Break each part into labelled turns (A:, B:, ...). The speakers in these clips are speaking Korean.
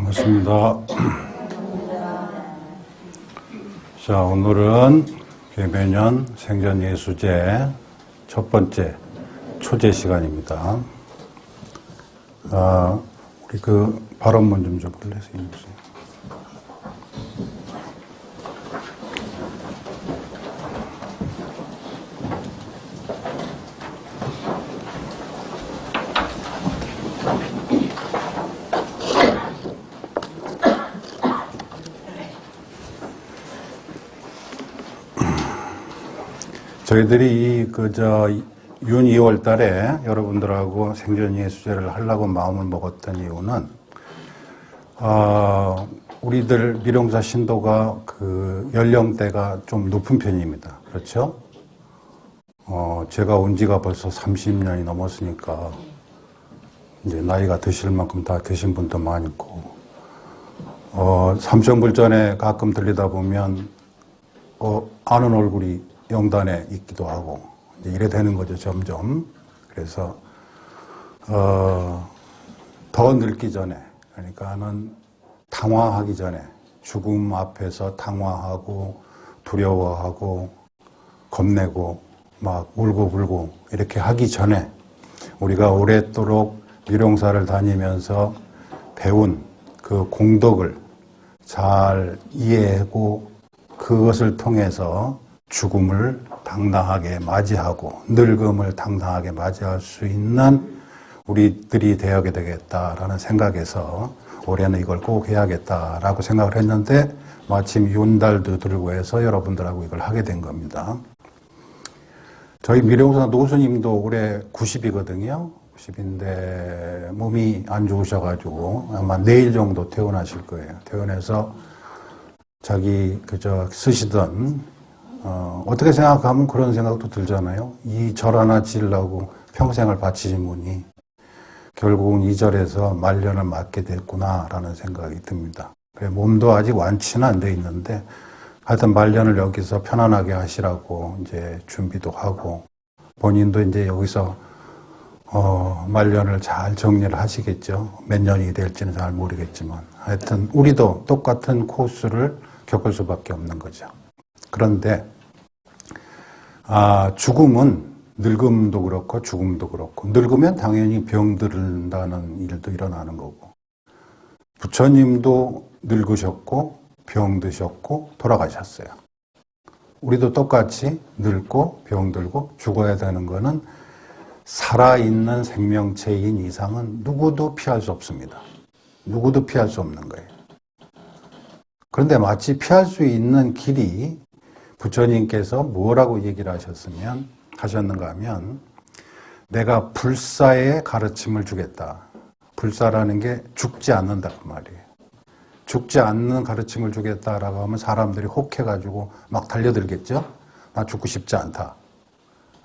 A: 반갑습니다. 자, 오늘은 개변년 생전예수제 첫 번째 초제 시간입니다. 우리 발언문 좀 줘볼래요? 저희들이 윤 2월 달에 여러분들하고 생전예수제를 하려고 마음을 먹었던 이유는, 우리들 미령사 신도가 연령대가 좀 높은 편입니다. 그렇죠? 제가 온 지가 벌써 30년이 넘었으니까, 이제 나이가 드실 만큼 다 드신 분도 많고, 삼천불전에 가끔 들리다 보면, 아는 얼굴이 영단에 있기도 하고, 이제 이래 되는 거죠, 점점. 그래서, 더 늙기 전에, 그러니까는 당황하기 전에, 죽음 앞에서 당황하고, 두려워하고, 겁내고, 막 울고불고, 이렇게 하기 전에, 우리가 오랫도록 미룡사를 다니면서 배운 그 공덕을 잘 이해하고, 그것을 통해서 죽음을 당당하게 맞이하고 늙음을 당당하게 맞이할 수 있는 우리들이 되어야 되겠다라는 생각에서 올해는 이걸 꼭 해야겠다라고 생각을 했는데, 마침 윤달도 들고 해서 여러분들하고 이걸 하게 된 겁니다. 저희 미령사 노수님도 올해 90이거든요. 90인데 몸이 안 좋으셔가지고 아마 내일 정도 퇴원하실 거예요. 퇴원해서 자기 쓰시던 어떻게 생각하면 그런 생각도 들잖아요. 이 절 하나 지으려고 평생을 바치신 분이 결국은 이 절에서 말년을 맞게 됐구나라는 생각이 듭니다. 몸도 아직 완치는 안 돼 있는데 하여튼 말년을 여기서 편안하게 하시라고 이제 준비도 하고, 본인도 이제 여기서 말년을 잘 정리를 하시겠죠. 몇 년이 될지는 잘 모르겠지만 하여튼 우리도 똑같은 코스를 겪을 수밖에 없는 거죠. 그런데 죽음은 늙음도 그렇고 죽음도 그렇고, 늙으면 당연히 병든다는 일도 일어나는 거고, 부처님도 늙으셨고 병드셨고 돌아가셨어요. 우리도 똑같이 늙고 병들고 죽어야 되는 거는 살아있는 생명체인 이상은 누구도 피할 수 없습니다. 누구도 피할 수 없는 거예요. 그런데 마치 피할 수 있는 길이, 부처님께서 뭐라고 얘기를 하셨는가 하면, 내가 불사의 가르침을 주겠다. 불사라는 게 죽지 않는다 그 말이에요. 죽지 않는 가르침을 주겠다라고 하면 사람들이 혹해가지고 막 달려들겠죠. 나 죽고 싶지 않다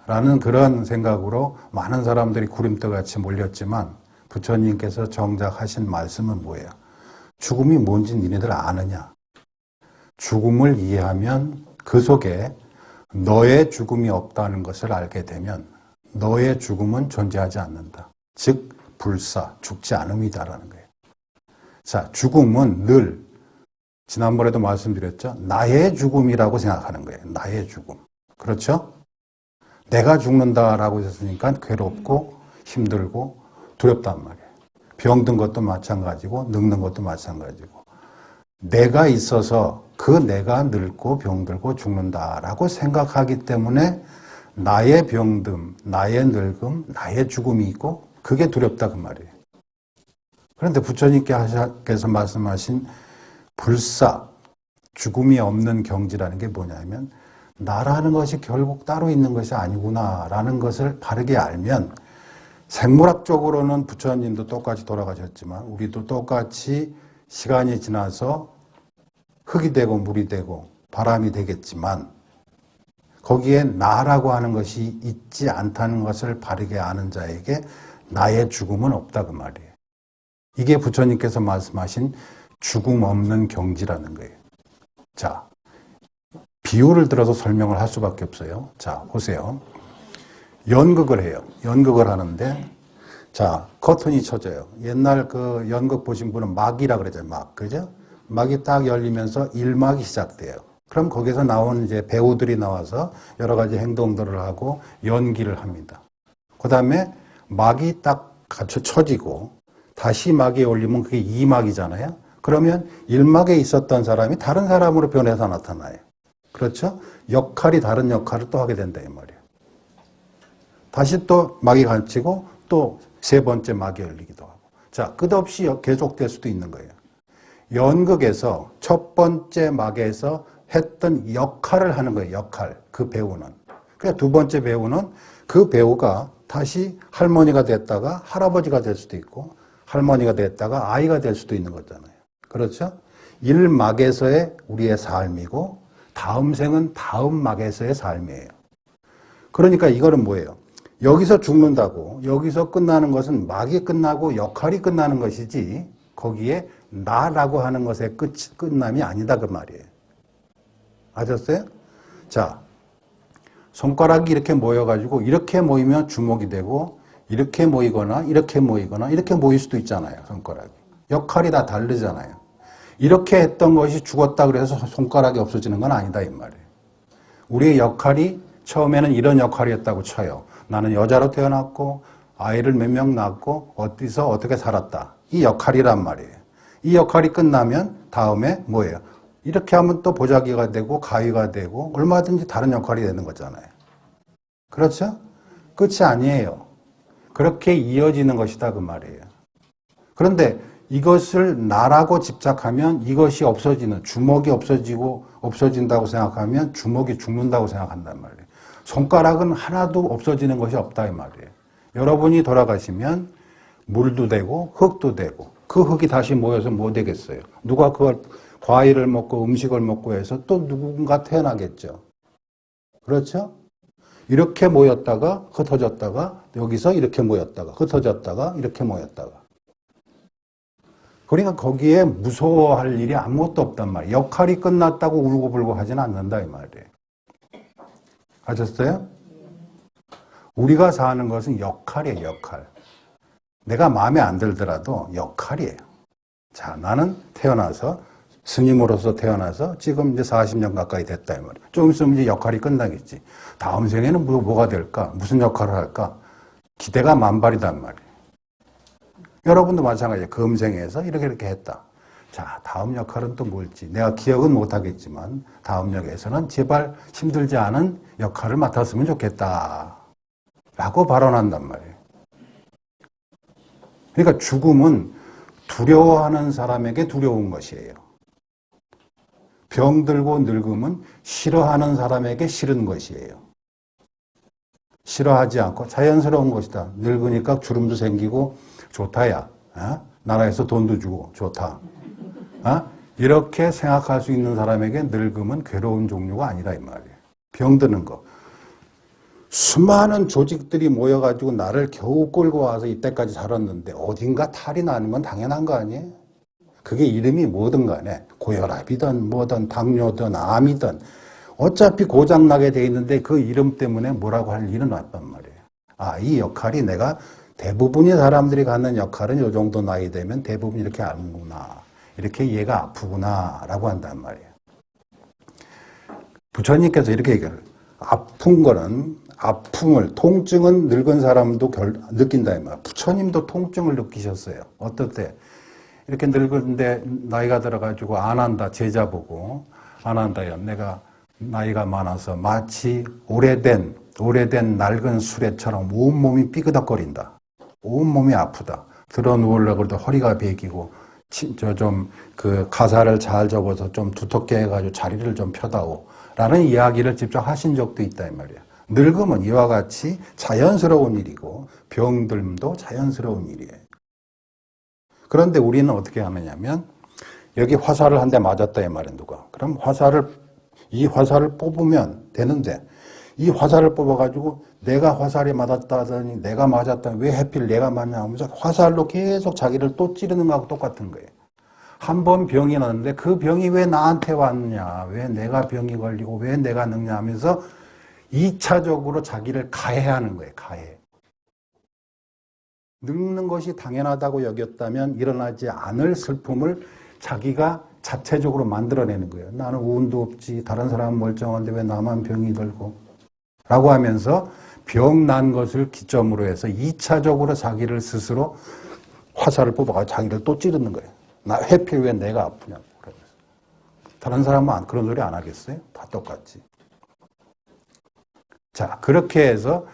A: 라는 그런 생각으로 많은 사람들이 구름대같이 몰렸지만, 부처님께서 정작 하신 말씀은 뭐예요? 죽음이 뭔지 니네들 아느냐? 죽음을 이해하면 그 속에 너의 죽음이 없다는 것을 알게 되면 너의 죽음은 존재하지 않는다. 즉 불사, 죽지 않음이다라는 거예요. 자, 죽음은 늘 지난번에도 말씀드렸죠. 나의 죽음이라고 생각하는 거예요. 나의 죽음. 그렇죠? 내가 죽는다라고 했으니까 괴롭고 힘들고 두렵단 말이에요. 병든 것도 마찬가지고 늙는 것도 마찬가지고, 내가 있어서 그 내가 늙고 병들고 죽는다라고 생각하기 때문에 나의 병듦, 나의 늙음, 나의 죽음이 있고 그게 두렵다 그 말이에요. 그런데 부처님께서 말씀하신 불사, 죽음이 없는 경지라는 게 뭐냐면, 나라는 것이 결국 따로 있는 것이 아니구나라는 것을 바르게 알면, 생물학적으로는 부처님도 똑같이 돌아가셨지만 우리도 똑같이 시간이 지나서 흙이 되고 물이 되고 바람이 되겠지만, 거기에 나라고 하는 것이 있지 않다는 것을 바르게 아는 자에게 나의 죽음은 없다 그 말이에요. 이게 부처님께서 말씀하신 죽음 없는 경지라는 거예요. 자, 비유를 들어서 설명을 할 수밖에 없어요. 자, 보세요. 연극을 해요. 연극을 하는데 자, 커튼이 쳐져요. 옛날 그 연극 보신 분은 막이라 그러죠. 막. 그죠? 막이 딱 열리면서 일막이 시작돼요. 그럼 거기서 나온 이제 배우들이 나와서 여러 가지 행동들을 하고 연기를 합니다. 그 다음에 막이 딱 갖춰 쳐지고 다시 막이 올리면 그게 2막이잖아요. 그러면 1막에 있었던 사람이 다른 사람으로 변해서 나타나요. 그렇죠? 역할이 다른 역할을 또 하게 된다 이 말이에요. 다시 또 막이 갇히고 또 세 번째 막이 열리기도 하고. 자, 끝없이 계속될 수도 있는 거예요. 연극에서 첫 번째 막에서 했던 역할을 하는 거예요. 역할. 그 배우는. 그러니까 두 번째 배우는 그 배우가 다시 할머니가 됐다가 할아버지가 될 수도 있고 할머니가 됐다가 아이가 될 수도 있는 거잖아요. 그렇죠? 1막에서의 우리의 삶이고 다음 생은 다음 막에서의 삶이에요. 그러니까 이거는 뭐예요? 여기서 죽는다고 여기서 끝나는 것은 막이 끝나고 역할이 끝나는 것이지 거기에 나라고 하는 것의 끝남이 아니다 그 말이에요. 아셨어요? 자, 손가락이 이렇게 모여가지고 이렇게 모이면 주먹이 되고 이렇게 모이거나 이렇게 모이거나 이렇게 모일 수도 있잖아요. 손가락이. 역할이 다 다르잖아요. 이렇게 했던 것이 죽었다 그래서 손가락이 없어지는 건 아니다 이 말이에요. 우리의 역할이 처음에는 이런 역할이었다고 쳐요. 나는 여자로 태어났고 아이를 몇 명 낳고 어디서 어떻게 살았다. 이 역할이란 말이에요. 이 역할이 끝나면 다음에 뭐예요? 이렇게 하면 또 보자기가 되고 가위가 되고 얼마든지 다른 역할이 되는 거잖아요. 그렇죠? 끝이 아니에요. 그렇게 이어지는 것이다 그 말이에요. 그런데 이것을 나라고 집착하면 이것이 없어지는, 주먹이 없어진다고 생각하면 주먹이 죽는다고 생각한단 말이에요. 손가락은 하나도 없어지는 것이 없다 이 말이에요. 여러분이 돌아가시면 물도 되고 흙도 되고 그 흙이 다시 모여서 뭐 되겠어요? 누가 그걸 과일을 먹고 음식을 먹고 해서 또 누군가 태어나겠죠. 그렇죠? 이렇게 모였다가 흩어졌다가 여기서 이렇게 모였다가 흩어졌다가 이렇게 모였다가 그러니까 거기에 무서워할 일이 아무것도 없단 말이에요. 역할이 끝났다고 울고불고 하지는 않는다 이 말이에요. 아셨어요? 우리가 사는 것은 역할이에요. 역할. 내가 마음에 안 들더라도 역할이에요. 자, 나는 태어나서 스님으로서 태어나서 지금 이제 40년 가까이 됐다 이 말이에요. 좀 있으면 이제 역할이 끝나겠지. 다음 생에는 뭐가 될까? 무슨 역할을 할까? 기대가 만발이단 말이에요. 여러분도 마찬가지예요. 금생에서 이렇게 했다. 자, 다음 역할은 또 뭘지. 내가 기억은 못하겠지만 다음 역에서는 제발 힘들지 않은 역할을 맡았으면 좋겠다. 라고 발언한단 말이에요. 그러니까 죽음은 두려워하는 사람에게 두려운 것이에요. 병들고 늙음은 싫어하는 사람에게 싫은 것이에요. 싫어하지 않고 자연스러운 것이다. 늙으니까 주름도 생기고 좋다야. 어? 나라에서 돈도 주고 좋다. 어? 이렇게 생각할 수 있는 사람에게 늙음은 괴로운 종류가 아니다 이 말이에요. 병드는 거. 수많은 조직들이 모여가지고 나를 겨우 끌고 와서 이때까지 살았는데 어딘가 탈이 나는 건 당연한 거 아니에요? 그게 이름이 뭐든 간에 고혈압이든 뭐든 당뇨든 암이든 어차피 고장나게 돼 있는데 그 이름 때문에 뭐라고 할 일은 없단 말이에요. 아, 이 역할이 내가 대부분의 사람들이 갖는 역할은 이 정도 나이 되면 대부분 이렇게 아는구나. 이렇게 얘가 아프구나 라고 한단 말이에요. 부처님께서 이렇게 얘기해요. 아픈 거는 아픔을, 통증은 늙은 사람도 느낀다. 이 말. 부처님도 통증을 느끼셨어요. 어떨 때? 이렇게 늙은데 나이가 들어가지고 안 한다. 제자 보고 안 한다요. 내가 나이가 많아서 마치 오래된 낡은 수레처럼 온몸이 삐그덕거린다. 온몸이 아프다. 들어 누우려고 해도 허리가 베기고 그 가사를 잘 접어서 좀 두텁게 해가지고 자리를 좀 펴다오. 라는 이야기를 직접 하신 적도 있다 이 말이야. 늙음은 이와 같이 자연스러운 일이고 병듦도 자연스러운 일이에요. 그런데 우리는 어떻게 하느냐면 여기 화살을 한 대 맞았다 이 말이야 누가. 그럼 이 화살을 뽑으면 되는데 이 화살을 뽑아가지고 내가 화살이 맞았다더니 내가 맞았다니 왜 하필 내가 맞냐 하면서 화살로 계속 자기를 또 찌르는 거하고 똑같은 거예요. 한 번 병이 났는데 그 병이 왜 나한테 왔냐, 왜 내가 병이 걸리고 왜 내가 늙냐 하면서 2차적으로 자기를 가해하는 거예요. 가해. 늙는 것이 당연하다고 여겼다면 일어나지 않을 슬픔을 자기가 자체적으로 만들어내는 거예요. 나는 운도 없지. 다른 사람은 멀쩡한데 왜 나만 병이 들고. 라고 하면서 병 난 것을 기점으로 해서 2차적으로 자기를 스스로 화살을 뽑아가 자기를 또 찌르는 거예요. 나 회필 왜 내가 아프냐고. 그러면서. 다른 사람은 그런 소리 안 하겠어요? 다 똑같지. 자, 그렇게 해서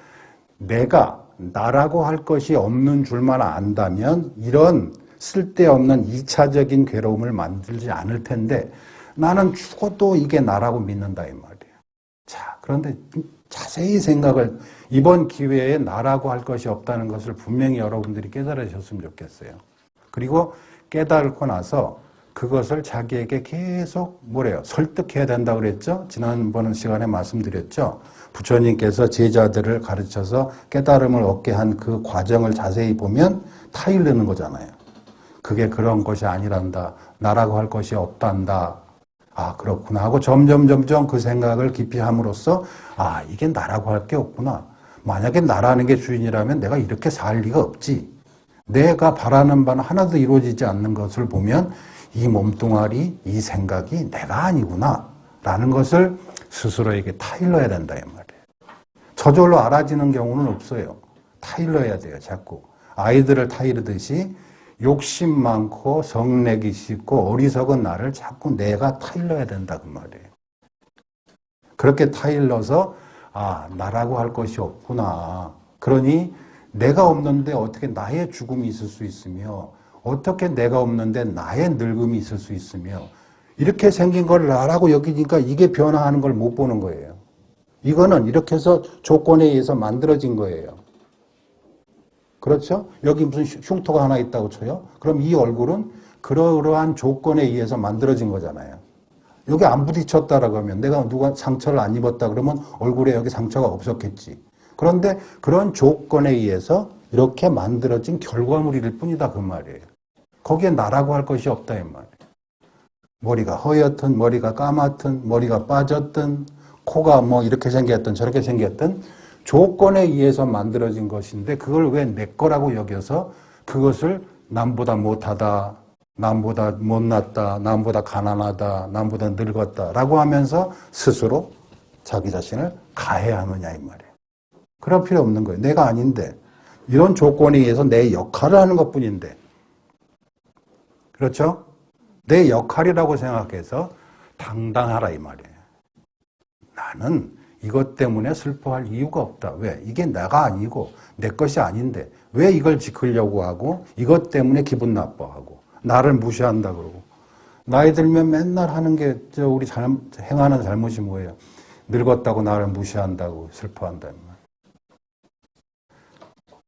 A: 내가 나라고 할 것이 없는 줄만 안다면 이런 쓸데없는 2차적인 괴로움을 만들지 않을 텐데 나는 죽어도 이게 나라고 믿는다 이 말이에요. 자, 그런데 자세히 생각을 이번 기회에 나라고 할 것이 없다는 것을 분명히 여러분들이 깨달으셨으면 좋겠어요. 그리고 깨달고 나서 그것을 자기에게 계속 뭐래요? 설득해야 된다고 그랬죠? 지난번 시간에 말씀드렸죠? 부처님께서 제자들을 가르쳐서 깨달음을 얻게 한 그 과정을 자세히 보면 타일르는 거잖아요. 그게 그런 것이 아니란다. 나라고 할 것이 없단다. 아, 그렇구나 하고 점점 그 생각을 깊이 함으로써 아, 이게 나라고 할 게 없구나. 만약에 나라는 게 주인이라면 내가 이렇게 살 리가 없지. 내가 바라는 바는 하나도 이루어지지 않는 것을 보면 이 몸뚱아리, 이 생각이 내가 아니구나 라는 것을 스스로에게 타일러야 된다 이 말이에요. 저절로 알아지는 경우는 없어요. 타일러야 돼요. 자꾸. 아이들을 타이르듯이 욕심 많고 성내기 쉽고 어리석은 나를 자꾸 내가 타일러야 된다 그 말이에요. 그렇게 타일러서 아, 나라고 할 것이 없구나. 그러니 내가 없는데 어떻게 나의 죽음이 있을 수 있으며 어떻게 내가 없는데 나의 늙음이 있을 수 있으며 이렇게 생긴 걸 나라고 여기니까 이게 변화하는 걸 못 보는 거예요. 이거는 이렇게 해서 조건에 의해서 만들어진 거예요. 그렇죠? 여기 무슨 흉터가 하나 있다고 쳐요? 그럼 이 얼굴은 그러한 조건에 의해서 만들어진 거잖아요. 여기 안 부딪혔다라고 하면 내가 누가 상처를 안 입었다 그러면 얼굴에 여기 상처가 없었겠지. 그런데 그런 조건에 의해서 이렇게 만들어진 결과물일 뿐이다 그 말이에요. 거기에 나라고 할 것이 없다 이 말이에요. 머리가 허옇든 머리가 까맣든 머리가 빠졌든 코가 뭐 이렇게 생겼든 저렇게 생겼든 조건에 의해서 만들어진 것인데 그걸 왜 내 거라고 여겨서 그것을 남보다 못하다, 남보다 못났다, 남보다 가난하다, 남보다 늙었다 라고 하면서 스스로 자기 자신을 가해하느냐 이 말이에요. 그럴 필요 없는 거예요. 내가 아닌데 이런 조건에 의해서 내 역할을 하는 것뿐인데 그렇죠? 내 역할이라고 생각해서 당당하라 이 말이에요. 나는 이것 때문에 슬퍼할 이유가 없다. 왜? 이게 내가 아니고 내 것이 아닌데 왜 이걸 지키려고 하고 이것 때문에 기분 나빠하고 나를 무시한다 그러고 나이 들면 맨날 하는 게 우리 행하는 잘못이 뭐예요? 늙었다고 나를 무시한다고 슬퍼한다.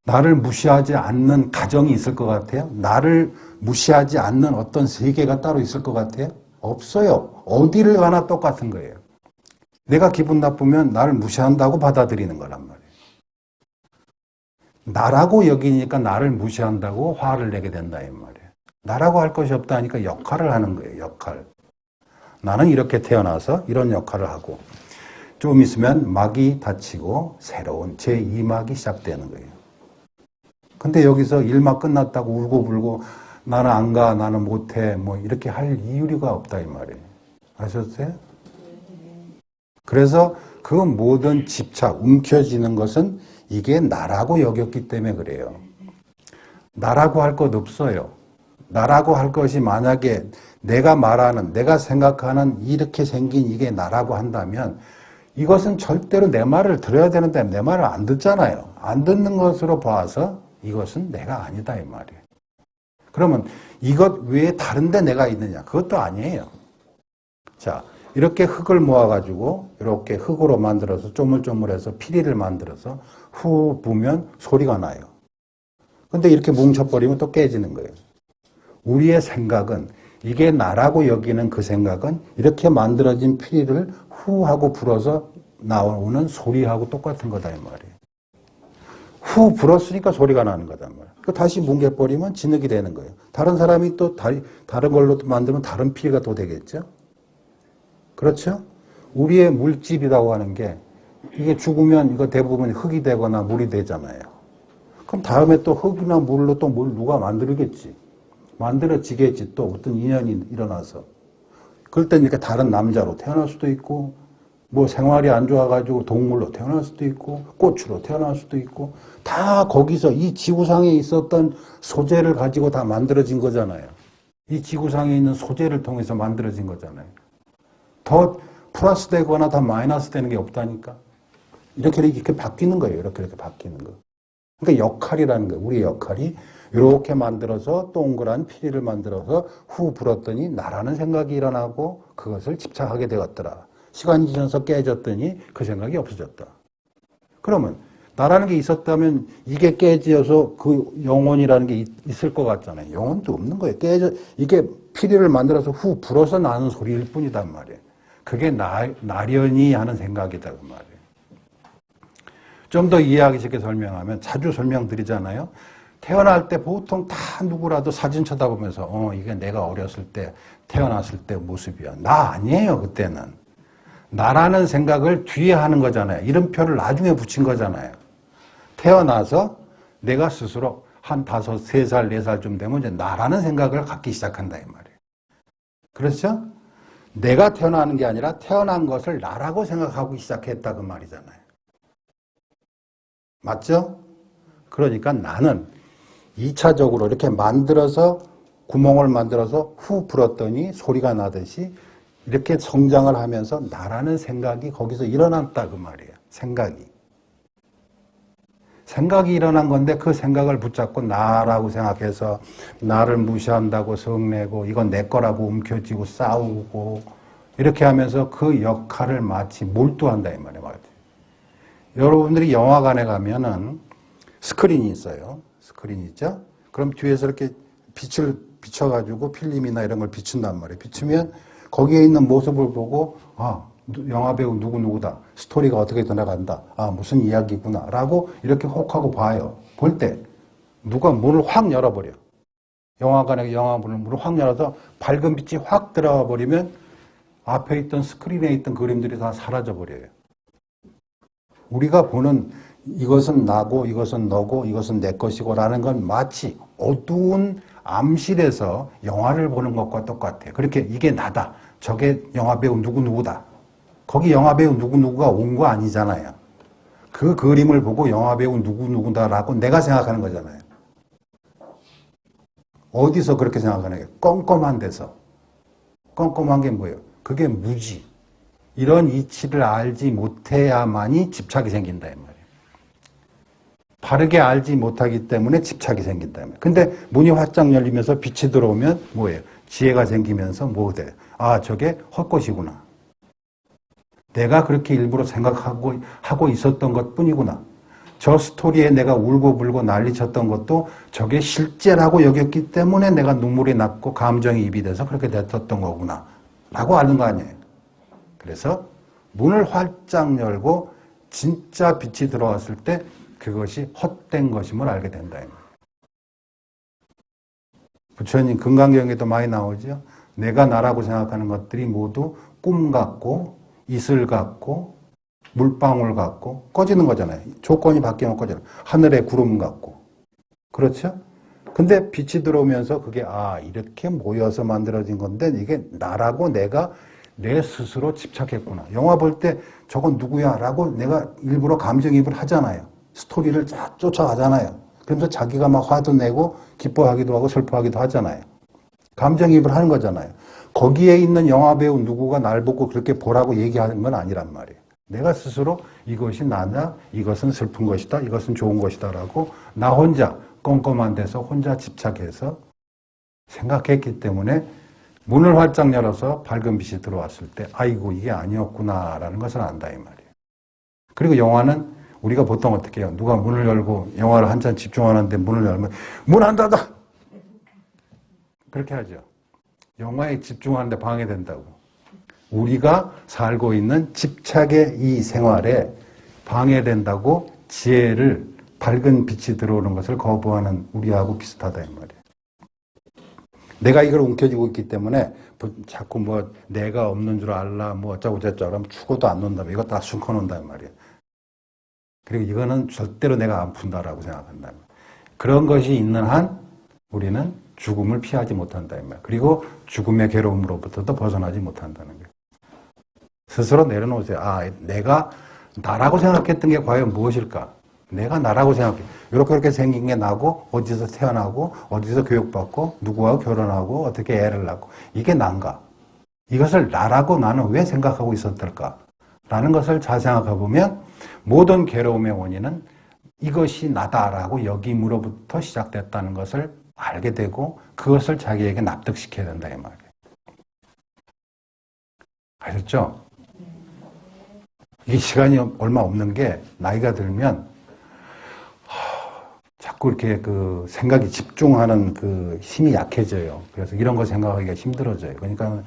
A: 나를 무시하지 않는 가정이 있을 것 같아요? 나를 무시하지 않는 어떤 세계가 따로 있을 것 같아요? 없어요. 어디를 가나 똑같은 거예요. 내가 기분 나쁘면 나를 무시한다고 받아들이는 거란 말이에요. 나라고 여기니까 나를 무시한다고 화를 내게 된다 이 말이에요. 나라고 할 것이 없다니까 역할을 하는 거예요. 역할. 나는 이렇게 태어나서 이런 역할을 하고 좀 있으면 막이 닫히고 새로운 제2막이 시작되는 거예요. 근데 여기서 1막 끝났다고 울고불고 나는 안 가, 나는 못해 뭐 이렇게 할 이유가 없다 이 말이에요. 아셨어요? 그래서 그 모든 집착, 움켜쥐는 것은 이게 나라고 여겼기 때문에 그래요. 나라고 할 것 없어요. 나라고 할 것이 만약에 내가 말하는, 내가 생각하는 이렇게 생긴 이게 나라고 한다면 이것은 절대로 내 말을 들어야 되는데 내 말을 안 듣잖아요. 안 듣는 것으로 봐서 이것은 내가 아니다 이 말이에요. 그러면 이것 외에 다른 데 내가 있느냐? 그것도 아니에요. 자, 이렇게 흙을 모아가지고 이렇게 흙으로 만들어서 쪼물쪼물해서 피리를 만들어서 후 부면 소리가 나요. 근데 이렇게 뭉쳐버리면 또 깨지는 거예요. 우리의 생각은 이게 나라고 여기는 그 생각은 이렇게 만들어진 피리를 후 하고 불어서 나오는 소리하고 똑같은 거다 이 말이에요. 후 불었으니까 소리가 나는 거단 말이에요. 그 다시 뭉개버리면 진흙이 되는 거예요. 다른 사람이 또 다른 걸로 만들면 다른 피리가 또 되겠죠. 그렇죠? 우리의 물질이라고 하는 게 이게 죽으면 이거 대부분 흙이 되거나 물이 되잖아요. 그럼 다음에 또 흙이나 물로 또 뭘 누가 만들겠지. 만들어지겠지. 또 어떤 인연이 일어나서. 그럴 땐 이렇게 다른 남자로 태어날 수도 있고, 뭐 생활이 안 좋아가지고 동물로 태어날 수도 있고, 꽃으로 태어날 수도 있고, 다 거기서 이 지구상에 있었던 소재를 가지고 다 만들어진 거잖아요. 이 지구상에 있는 소재를 통해서 만들어진 거잖아요. 더 플러스 되거나 더 마이너스 되는 게 없다니까. 이렇게 바뀌는 거예요. 이렇게 바뀌는 거. 그러니까 역할이라는 거예요. 우리의 역할이 이렇게 만들어서 동그란 피리를 만들어서 후 불었더니 나라는 생각이 일어나고 그것을 집착하게 되었더라. 시간이 지나서 깨졌더니 그 생각이 없어졌다. 그러면 나라는 게 있었다면 이게 깨져서 그 영혼이라는 게 있을 것 같잖아요. 영혼도 없는 거예요. 이게 피리를 만들어서 후 불어서 나는 소리일 뿐이단 말이에요. 그게 나련히 하는 생각이다 그 말이에요. 좀 더 이해하기 쉽게 설명하면 자주 설명드리잖아요. 태어날 때 보통 다 누구라도 사진 쳐다보면서 이게 내가 어렸을 때 태어났을 때 모습이야. 나 아니에요 그때는. 나라는 생각을 뒤에 하는 거잖아요. 이름표를 나중에 붙인 거잖아요. 태어나서 내가 스스로 한 5, 3살, 4살쯤 되면 이제 나라는 생각을 갖기 시작한다 이 말이에요. 그렇죠? 내가 태어나는 게 아니라 태어난 것을 나라고 생각하고 시작했다 그 말이잖아요. 맞죠? 그러니까 나는 2차적으로 이렇게 만들어서 구멍을 만들어서 후 불었더니 소리가 나듯이 이렇게 성장을 하면서 나라는 생각이 거기서 일어났다 그 말이에요. 생각이 일어난 건데 그 생각을 붙잡고 나라고 생각해서 나를 무시한다고 성내고 이건 내 거라고 움켜쥐고 싸우고 이렇게 하면서 그 역할을 마치 몰두한다 이 말이에요. 여러분들이 영화관에 가면은 스크린이 있어요. 스크린이 있죠? 그럼 뒤에서 이렇게 빛을 비춰가지고 필름이나 이런 걸 비춘단 말이에요. 비추면 거기에 있는 모습을 보고 영화배우 누구누구다. 스토리가 어떻게 돌아간다. 무슨 이야기구나. 라고 이렇게 혹하고 봐요. 볼 때 누가 문을 확 열어버려. 영화관에 문을 확 열어서 밝은 빛이 확 들어와 버리면 앞에 있던 스크린에 있던 그림들이 다 사라져 버려요. 우리가 보는 이것은 나고 이것은 너고 이것은 내 것이고 라는 건 마치 어두운 암실에서 영화를 보는 것과 똑같아요. 그렇게 이게 나다. 저게 영화배우 누구누구다. 거기 영화배우 누구누구가 온 거 아니잖아요. 그 그림을 보고 영화배우 누구누구다라고 내가 생각하는 거잖아요. 어디서 그렇게 생각하는 거예요? 껌껌한 데서. 껌껌한 게 뭐예요? 그게 무지. 이런 이치를 알지 못해야만이 집착이 생긴다 이 말이에요. 바르게 알지 못하기 때문에 집착이 생긴다 이 말이에요. 근데 문이 활짝 열리면서 빛이 들어오면 뭐예요? 지혜가 생기면서 뭐 돼요? 저게 헛것이구나. 내가 그렇게 일부러 생각하고 있었던 것뿐이구나. 저 스토리에 내가 울고불고 난리쳤던 것도 저게 실제라고 여겼기 때문에 내가 눈물이 났고 감정이입이 돼서 그렇게 됐었던 거구나. 라고 아는 거 아니에요. 그래서 문을 활짝 열고 진짜 빛이 들어왔을 때 그것이 헛된 것임을 알게 된다. 부처님 금강경에도 많이 나오죠. 내가 나라고 생각하는 것들이 모두 꿈 같고 이슬 같고 물방울 같고 꺼지는 거잖아요. 조건이 바뀌면 꺼져요. 하늘의 구름 같고. 그렇죠? 근데 빛이 들어오면서 그게 이렇게 모여서 만들어진 건데 이게 나라고 내가 내 스스로 집착했구나. 영화 볼 때 저건 누구야? 라고 내가 일부러 감정이입을 하잖아요. 스토리를 쫓아가잖아요. 그러면서 자기가 막 화도 내고 기뻐하기도 하고 슬퍼하기도 하잖아요. 감정이입을 하는 거잖아요. 거기에 있는 영화배우 누구가 날 보고 그렇게 보라고 얘기하는 건 아니란 말이에요. 내가 스스로 이것이 나냐? 이것은 슬픈 것이다. 이것은 좋은 것이다. 라고 나 혼자 껌껌한 데서 혼자 집착해서 생각했기 때문에 문을 활짝 열어서 밝은 빛이 들어왔을 때 아이고 이게 아니었구나라는 것을 안다 이 말이에요. 그리고 영화는 우리가 보통 어떻게 해요? 누가 문을 열고 영화를 한참 집중하는데 문을 열면 문 안 닫아! 그렇게 하죠. 영화에 집중하는데 방해된다고. 우리가 살고 있는 집착의 이 생활에 방해된다고 지혜를 밝은 빛이 들어오는 것을 거부하는 우리하고 비슷하다 이 말이에요. 내가 이걸 움켜쥐고 있기 때문에 자꾸 뭐 내가 없는 줄 알라 뭐 어쩌고 저쩌고 하면 죽어도 안 논다. 이거 다 숨겨놓는단 말이에요. 그리고 이거는 절대로 내가 안 푼다라고 생각한다. 그런 것이 있는 한 우리는 죽음을 피하지 못한다 이 말. 그리고 죽음의 괴로움으로부터도 벗어나지 못한다는 거예요. 스스로 내려놓으세요. 아, 내가 나라고 생각했던 게 과연 무엇일까? 내가 나라고 생각해. 이렇게 생긴 게 나고, 어디서 태어나고, 어디서 교육받고, 누구와 결혼하고, 어떻게 애를 낳고, 이게 난가? 이것을 나라고 나는 왜 생각하고 있었을까? 라는 것을 잘 생각해 보면 모든 괴로움의 원인은 이것이 나다라고 여김으로부터 시작됐다는 것을 알게 되고 그것을 자기에게 납득시켜야 된다 이 말이에요. 아셨죠? 이 시간이 얼마 없는 게 나이가 들면 자꾸 이렇게 그 생각이 집중하는 그 힘이 약해져요. 그래서 이런 거 생각하기가 힘들어져요. 그러니까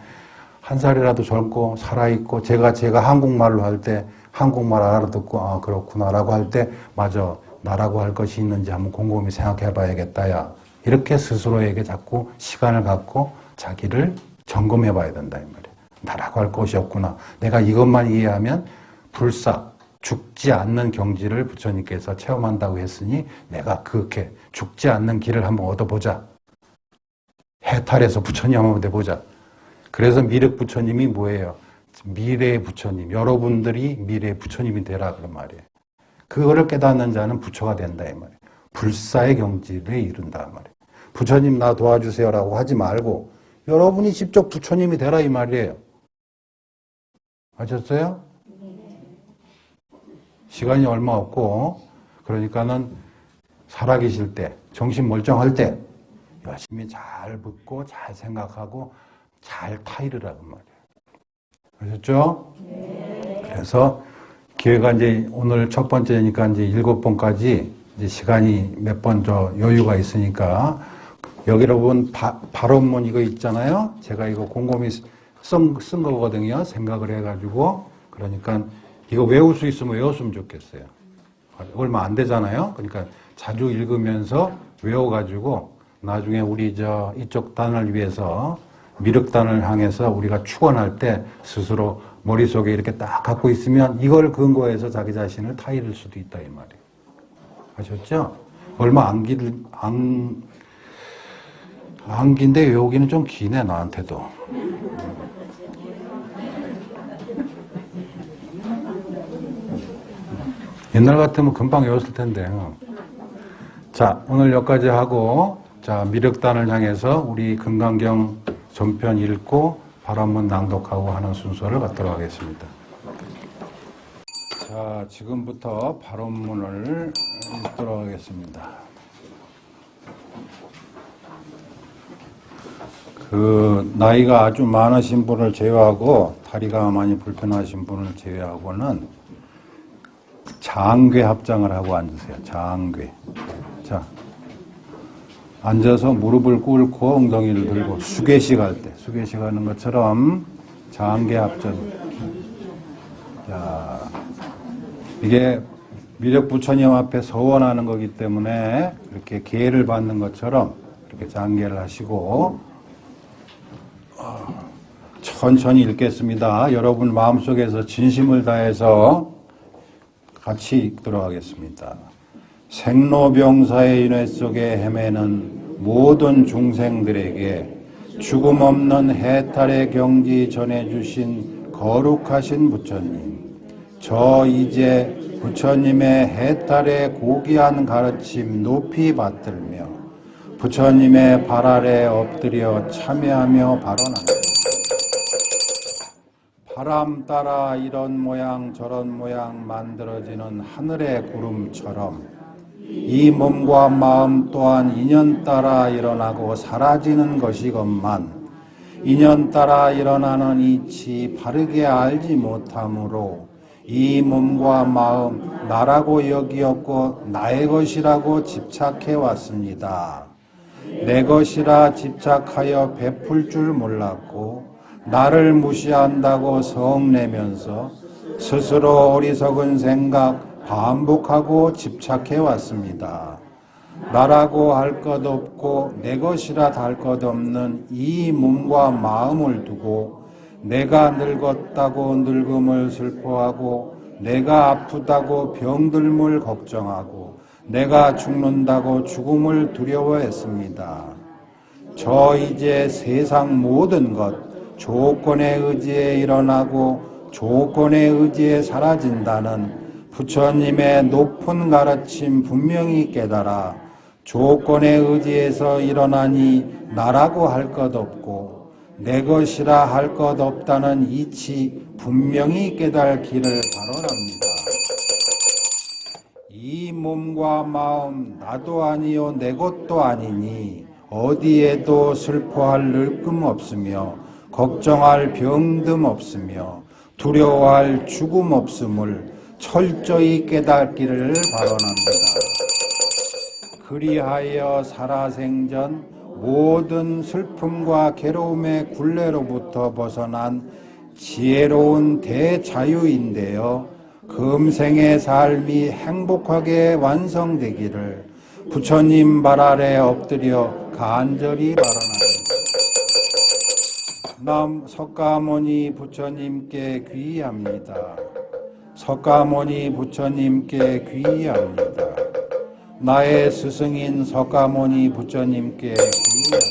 A: 한 살이라도 젊고 살아있고 제가 한국말로 할 때 한국말 알아듣고 아 그렇구나라고 할 때 맞아 나라고 할 것이 있는지 한번 곰곰이 생각해 봐야겠다 야 이렇게 스스로에게 자꾸 시간을 갖고 자기를 점검해 봐야 된다 이 말이에요. 나라고 할 것이 없구나. 내가 이것만 이해하면 불사 죽지 않는 경지를 부처님께서 체험한다고 했으니 내가 그렇게 죽지 않는 길을 한번 얻어보자. 해탈해서 부처님 한번 돼보자. 그래서 미륵 부처님이 뭐예요? 미래의 부처님. 여러분들이 미래의 부처님이 되라 그런 말이에요. 그거를 깨닫는 자는 부처가 된다 이 말이에요. 불사의 경지를 이룬다 말이에요. 부처님 나 도와주세요라고 하지 말고 여러분이 직접 부처님이 되라 이 말이에요. 아셨어요? 시간이 얼마 없고 그러니까는 살아계실 때 정신 멀쩡할 때 열심히 잘 듣고 잘 생각하고 잘 타이르라 그 말이에요. 아셨죠? 네. 그래서 기회가 이제 오늘 첫 번째니까 이제 7번까지 이제 시간이 몇 번 더 여유가 있으니까 여기로 본 발언문 이거 있잖아요. 제가 이거 곰곰이 쓴 거거든요. 생각을 해가지고 그러니까 이거 외울 수 있으면 외웠으면 좋겠어요. 얼마 안 되잖아요. 그러니까 자주 읽으면서 외워가지고 나중에 우리 이쪽 단을 위해서 미륵단을 향해서 우리가 축원할 때 스스로 머릿속에 이렇게 딱 갖고 있으면 이걸 근거해서 자기 자신을 타이를 수도 있다 이 말이에요. 아셨죠? 얼마 안 긴데 여기는 좀 기네 나한테도. 옛날 같으면 금방 외웠을 텐데. 자, 오늘 여기까지 하고 자 미륵단을 향해서 우리 금강경 전편 읽고 발언문 낭독하고 하는 순서를 갖도록 하겠습니다. 자, 지금부터 발언문을 읽도록 하겠습니다. 나이가 아주 많으신 분을 제외하고 다리가 많이 불편하신 분을 제외하고는 장괴 합장을 하고 앉으세요. 장괴. 자, 앉아서 무릎을 꿇고 엉덩이를 들고 수계식 할 때, 수계식 하는 것처럼 장괴 합장. 자, 이게 미륵 부처님 앞에 서원하는 거기 때문에 이렇게 계를 받는 것처럼 이렇게 장괴를 하시고 천천히 읽겠습니다. 여러분 마음속에서 진심을 다해서 같이 읽도록 하겠습니다. 생로병사의 인회 속에 헤매는 모든 중생들에게 죽음 없는 해탈의 경지 전해주신 거룩하신 부처님, 저 이제 부처님의 해탈의 고귀한 가르침 높이 받들며 부처님의 발 아래 엎드려 참여하며 발언합니다. 바람 따라 이런 모양 저런 모양 만들어지는 하늘의 구름처럼 이 몸과 마음 또한 인연 따라 일어나고 사라지는 것이건만 인연 따라 일어나는 이치 바르게 알지 못하므로 이 몸과 마음 나라고 여기었고 나의 것이라고 집착해 왔습니다. 내 것이라 집착하여 베풀 줄 몰랐고 나를 무시한다고 성내면서 스스로 어리석은 생각 반복하고 집착해 왔습니다. 나라고 할 것 없고 내 것이라 할 것 없는 이 몸과 마음을 두고 내가 늙었다고 늙음을 슬퍼하고 내가 아프다고 병들물 걱정하고 내가 죽는다고 죽음을 두려워했습니다. 저 이제 세상 모든 것, 조건의 의지에 일어나고 조건의 의지에 사라진다는 부처님의 높은 가르침 분명히 깨달아 조건의 의지에서 일어나니 나라고 할 것 없고 내 것이라 할 것 없다는 이치 분명히 깨달기를 발언합니다. 이 몸과 마음 나도 아니요 내 것도 아니니 어디에도 슬퍼할 늙음 없으며 걱정할 병듦 없으며 두려워할 죽음 없음을 철저히 깨닫기를 바랍니다. 그리하여 살아생전 모든 슬픔과 괴로움의 굴레로부터 벗어난 지혜로운 대자유인데요. 금생의 삶이 행복하게 완성되기를 부처님 발 아래 엎드려 간절히 바랍니다. 남 석가모니 부처님께 귀의합니다. 석가모니 부처님께 귀의합니다. 나의 스승인 석가모니 부처님께 귀의합니다.